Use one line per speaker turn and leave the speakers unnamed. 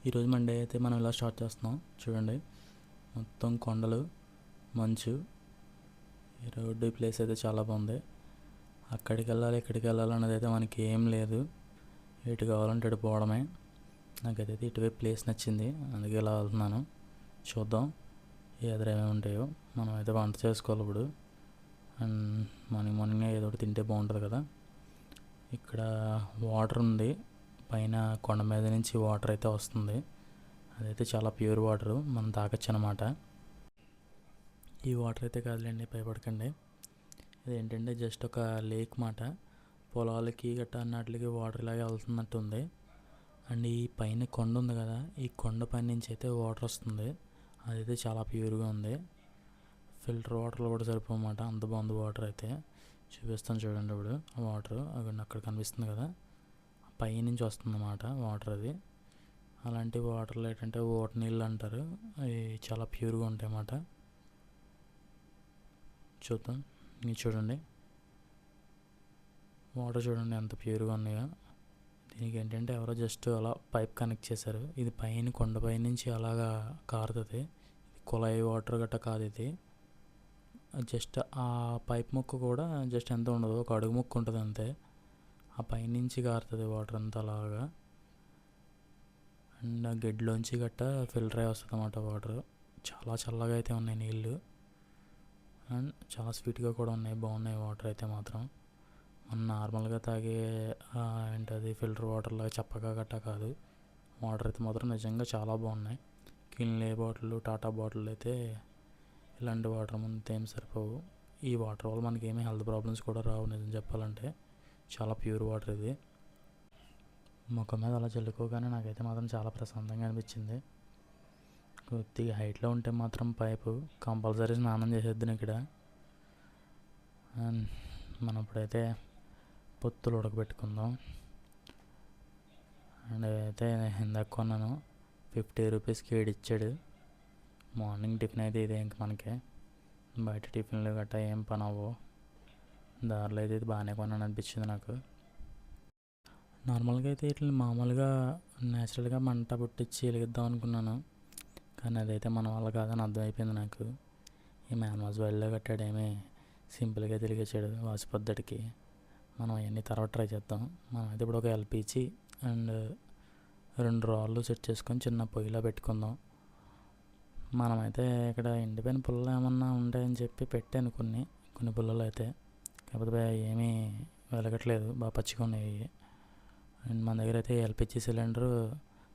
ఈరోజు మండే అయితే మనం ఇలా స్టార్ట్ చేస్తున్నాం. చూడండి, మొత్తం కొండలు, మంచు. ఈ రోడ్డు ప్లేస్ అయితే చాలా బాగుంది. అక్కడికి వెళ్ళాలి ఇక్కడికి వెళ్ళాలి అన్నది అయితే మనకి ఏం లేదు. ఎటు కావాలంటే ఎటు పోవడమే. నాకైతే ఇటువైపు ప్లేస్ నచ్చింది, అందుకే ఇలా వెళ్తున్నాను. చూద్దాం ఎదురేమేమి ఉంటాయో. మనం అయితే వంట చేసుకోవాలి ఇప్పుడు. అండ్ మార్నింగ్ మార్నింగ్ ఏదో ఒకటి తింటే బాగుంటుంది కదా. ఇక్కడ వాటర్ ఉంది, పైన కొండ మీద నుంచి వాటర్ అయితే వస్తుంది. అదైతే చాలా ప్యూర్ వాటర్, మనం తాగొచ్చు అనమాట. ఈ వాటర్ అయితే కాదులేండి, భయపడకండి. ఇదేంటంటే జస్ట్ ఒక లేక్ మాట. పొలాలకి గట్టా అన్నట్లకి వాటర్ ఇలాగే వెళ్తున్నట్టు ఉంది. అండ్ ఈ పైన కొండ ఉంది కదా, ఈ కొండ పైన నుంచి అయితే వాటర్ వస్తుంది. అదైతే చాలా ప్యూర్గా ఉంది. ఫిల్టర్ వాటర్లో కూడా సరిపోమాట, అంత బాగుంది వాటర్ అయితే. చూపిస్తాను చూడండి ఇప్పుడు. ఆ వాటర్ అక్కడ కనిపిస్తుంది కదా, పైనుంచి వస్తుందన్నమాట వాటర్. అది అలాంటి వాటర్లో ఏంటంటే ఓట నీళ్ళు అంటారు. అవి చాలా ప్యూర్గా ఉంటాయి అన్నమాట. చూద్దాం, మీరు చూడండి వాటర్ చూడండి ఎంత ప్యూర్గా ఉన్నాయో. దీనికి ఏంటంటే ఎవరో జస్ట్ అలా పైప్ కనెక్ట్ చేశారు. ఇది పైన కొండపై నుంచి అలాగా కారుతుంది. ఇది కుళాయి వాటర్ గట్ట కాదు, ఇది జస్ట్ ఆ పైప్ ముక్క కూడా జస్ట్ ఎంత ఉండదు, ఒక అడుగు ముక్క ఉంటుంది అంతే. ఆ పైనుంచి కారుతుంది వాటర్ అంతా అలాగా. అండ్ ఆ గడ్డిలోంచి గట్ట ఫిల్టర్ అయి వస్తుంది అన్నమాట వాటర్. చాలా చల్లగా అయితే ఉన్నాయి నీళ్ళు, అండ్ చాలా స్వీట్గా కూడా ఉన్నాయి. బాగున్నాయి వాటర్ అయితే మాత్రం. మనం నార్మల్గా తాగే ఏంటది ఫిల్టర్ వాటర్లాగా చప్పగా గట్ట కాదు. వాటర్ అయితే మాత్రం నిజంగా చాలా బాగున్నాయి. కిన్లే బాటిల్, టాటా బాటిల్ అయితే ఇలాంటి వాటర్ ముందు ఏం సరిపోవు. ఈ వాటర్ వల్ల మనకి ఏమీ హెల్త్ ప్రాబ్లమ్స్ కూడా రావు నిజం చెప్పాలంటే. చాలా ప్యూర్ వాటర్ ఇది. ముఖం మీద అలా చల్లుకోగానే నాకైతే మాత్రం చాలా ప్రశాంతంగా అనిపించింది. కొద్దిగా హైట్లో ఉంటే మాత్రం పైపు కంపల్సరీ స్నానం చేసేద్దాం ఇక్కడ. మనం ఇప్పుడైతే పొత్తులు ఉడకబెట్టుకుందాం. అండ్ అయితే ఇందాక కొన్నాను, 50 రూపీస్కి ఏడిచ్చాడు. మార్నింగ్ టిఫిన్ అయితే ఇదే ఇంక మనకి. బయట టిఫిన్లు గట్టా ఏం పని అవ్వవు. దారిలో అయితే ఇది బాగానే కొన్నాను అనిపించింది నాకు. నార్మల్గా అయితే ఇట్లా మామూలుగా న్యాచురల్గా మంట పుట్టించి వెలిగిద్దాం అనుకున్నాను, కానీ అదైతే మన వల్ల కాదని అర్థమైపోయింది నాకు. ఈ మ్యాన్వాజ్ వైల్డ్లో కట్టాడేమీ సింపుల్గా తెలిగించాడు వాసి పద్ధతికి. మనం అవన్నీ తర్వాత ట్రై చేద్దాం. మనం అయితే ఇప్పుడు ఒక ఎల్పిజి అండ్ 2 రాళ్ళు సెట్ చేసుకొని చిన్న పొయ్యిలో పెట్టుకుందాం. మనమైతే ఇక్కడ ఎండిపోయిన పుల్లలు ఏమన్నా ఉంటాయని చెప్పి పెట్టాను కొన్ని పుల్లలు అయితే, కాకపోతే ఏమీ వెలగట్లేదు, బాగా పచ్చిగా ఉన్నాయి. అండ్ మన దగ్గర అయితే ఎల్పిజి సిలిండరు